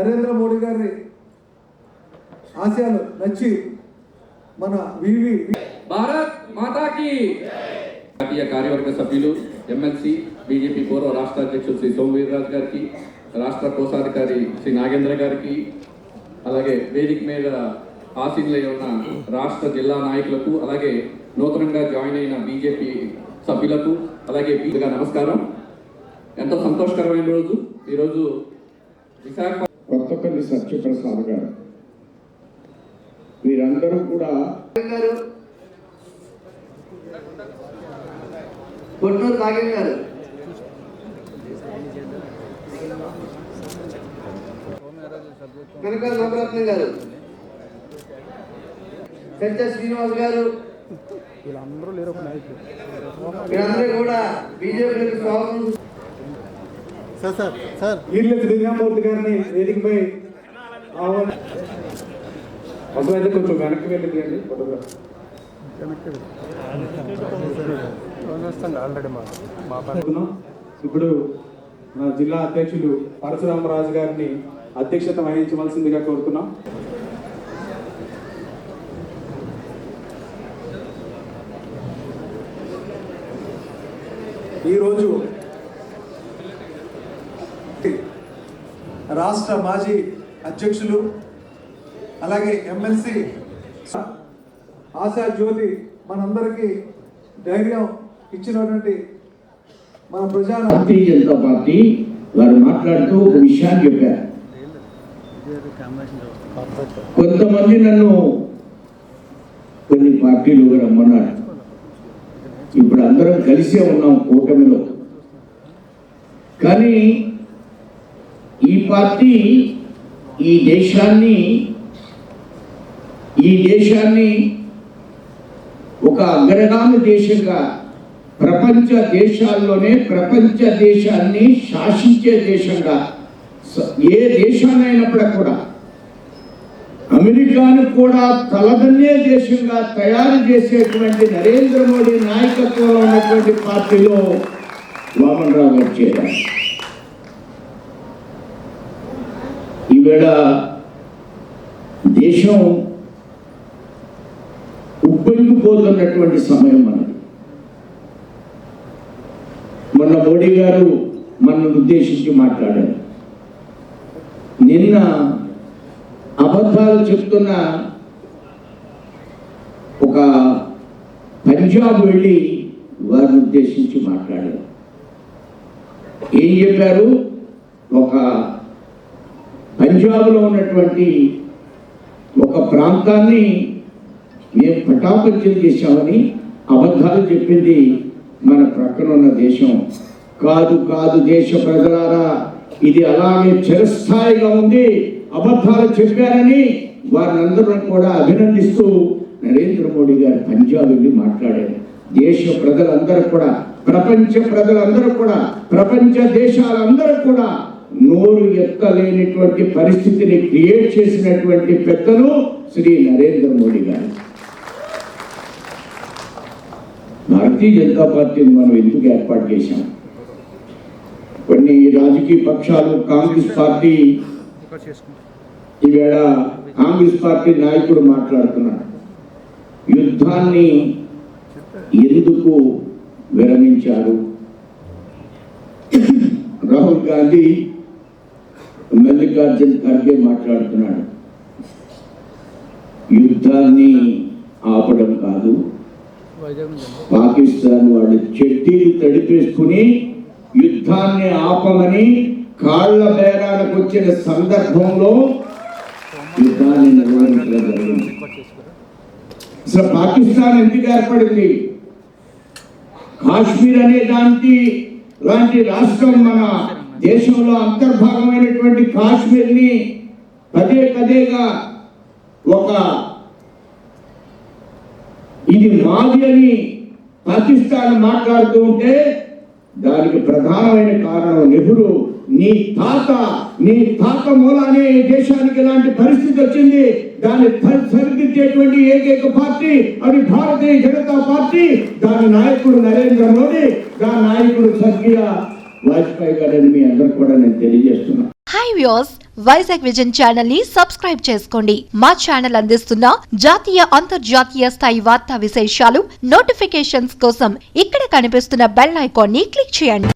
నరేంద్ర మోడీ గారి ఆశయాలు నచ్చి మన భారత్ మాతాకి జాతీయ కార్యవర్గ సభ్యులు ఎమ్మెల్సీ బీజేపీ పూర్వ రాష్ట్ర అధ్యక్షులు శ్రీ సోమవీర్రాజు గారికి, రాష్ట్ర కోశాధికారి శ్రీ నాగేంద్ర గారికి, అలాగే వేదిక మీద ఆసీనులై ఉన్న రాష్ట్ర జిల్లా నాయకులకు, అలాగే నూతనంగా జాయిన్ అయిన బీజేపీ సభ్యులకు, అలాగే బీజేపీ నమస్కారం. ఎంతో సంతోషకరమైన రోజు ఈరోజు. విశాఖ కొత్తపల్లి సత్యప్రసాద్ గారు వీరందరూ కూడా కొట్టూరు నాగేంద్ర గారు, కనకాల నవరత్నం గారు, చర్చ శ్రీనివాస్ గారు, వీరందరూ కూడా బీజేపీకి స్వాగతం. ఈర్లెత్తి దివ్యామూర్తి గారిని వేదికపై అవసరమైతే కొంచెం వెనక్కి వెళ్ళిందండి ఫోటోగ్రాఫ్. ఇప్పుడు మన జిల్లా అధ్యక్షులు పరశురామరాజు గారిని అధ్యక్షత వహించవలసిందిగా కోరుతున్నాం. ఈరోజు రాష్ట్ర మాజీ అధ్యక్షులు అలాగే ఎమ్మెల్సీ ఆశా జ్యోతి మనందరికీ ధైర్యం ఇచ్చినటువంటి మన భారతీయ జనతా పార్టీ వారు మాట్లాడుతూ ఒక విషయాన్ని చెప్పారు. కొంతమంది నన్ను కొన్ని పార్టీలు రమ్మన్నారు. ఇప్పుడు అందరం కలిసే ఉన్నాం కూటమిలో. కానీ ఈ పార్టీ ఈ దేశాన్ని ఒక అగ్రగామి దేశంగా, ప్రపంచ దేశాల్లోనే ప్రపంచ దేశాన్ని శాసించే దేశంగా, ఏ దేశాన్నైనప్పుడు కూడా అమెరికాను కూడా తలదన్నే దేశంగా తయారు చేసేటువంటి నరేంద్ర మోడీ నాయకత్వంలో ఉన్నటువంటి పార్టీలో వామన్ రావు గారు చేరారు. ఈవేళ దేశం ఉప్పొంగిపోతున్నటువంటి సమయం మనది. మొన్న మోడీ గారు మనల్ని ఉద్దేశించి మాట్లాడారు. నిన్న అబద్ధాలు చెప్తున్న ఒక పంజాబ్ వెళ్ళి వారిని ఉద్దేశించి మాట్లాడారు. ఏం చెప్పారు? ఒక పంజాబ్లో ఉన్నటువంటి ఒక ప్రాంతాన్ని మేము పటాపంచలు చేశామని అబద్ధాలు చెప్పింది మన ప్రక్కన ఉన్న దేశం. కాదు కాదు దేశ ప్రజలారా, ఇది అలాగే చిరస్థాయిగా ఉంది. అబద్ధాలు చెప్పారని వారినందరూ కూడా అభినందిస్తూ నరేంద్ర మోడీ గారు పంజాబ్ వెళ్ళి మాట్లాడారు. దేశ ప్రజలందరూ కూడా, ప్రపంచ ప్రజలందరూ కూడా, ప్రపంచ దేశాలందరూ కూడా నోరు ఎక్కలేనటువంటి పరిస్థితిని క్రియేట్ చేసినటువంటి పెద్దలు శ్రీ నరేంద్ర మోడీ గారు. భారతీయ జనతా పార్టీని మనం ఎందుకు ఏర్పాటు చేశాం? కొన్ని రాజకీయ పక్షాలు, కాంగ్రెస్ పార్టీ, ఈవేళ కాంగ్రెస్ పార్టీ నాయకుడు మాట్లాడుతున్నాడు, యుద్ధాన్ని ఎందుకు విరమించారు? రాహుల్ గాంధీ, మల్లికార్జున్ ఖర్గే మాట్లాడుతున్నాడు, యుద్ధాన్ని ఆపడం కాదు, పాకిస్తాన్ వాళ్ళు చెట్టీలు తడిపేసుకుని యుద్ధాన్ని ఆపమని కాళ్ల బేరాలకు వచ్చిన సందర్భంలో యుద్ధాన్ని నిర్వహించడం జరిగింది. అసలు పాకిస్తాన్ ఎందుకు ఏర్పడింది? కాశ్మీర్ అనే దానికి లాంటి రాష్ట్రం మన దేశంలో అంతర్భాగమైనటువంటి కాశ్మీర్ని పదే పదేగా ఒక ఇది మాది అని పాకిస్తాన్ మాట్లాడుతూ ఉంటే దానికి ప్రధానమైన కారణం నెహ్రూ. నీ తాత మూలానే ఈ దేశానికి ఇలాంటి పరిస్థితి వచ్చింది. దాన్ని సరిదిద్దేటువంటి ఏకైక పార్టీ అది భారతీయ జనతా పార్టీ. దాని నాయకుడు నరేంద్ర మోడీ, దాని నాయకుడు స్వర్గీయ వాజ్పేయి గారని మీ అందరూ కూడా నేను తెలియజేస్తున్నాను. Hi viewers, Vizag vision channel ని సబ్స్క్రైబ్ చేసుకోండి. మా ఛానల్ అందిస్తున్న జాతీయ అంతర్జాతీయ స్థాయి వార్తా విశేషాలు నోటిఫికేషన్స్ కోసం ఇక్కడ కనిపిస్తున్న బెల్ ఐకాన్ ని క్లిక్ చేయండి.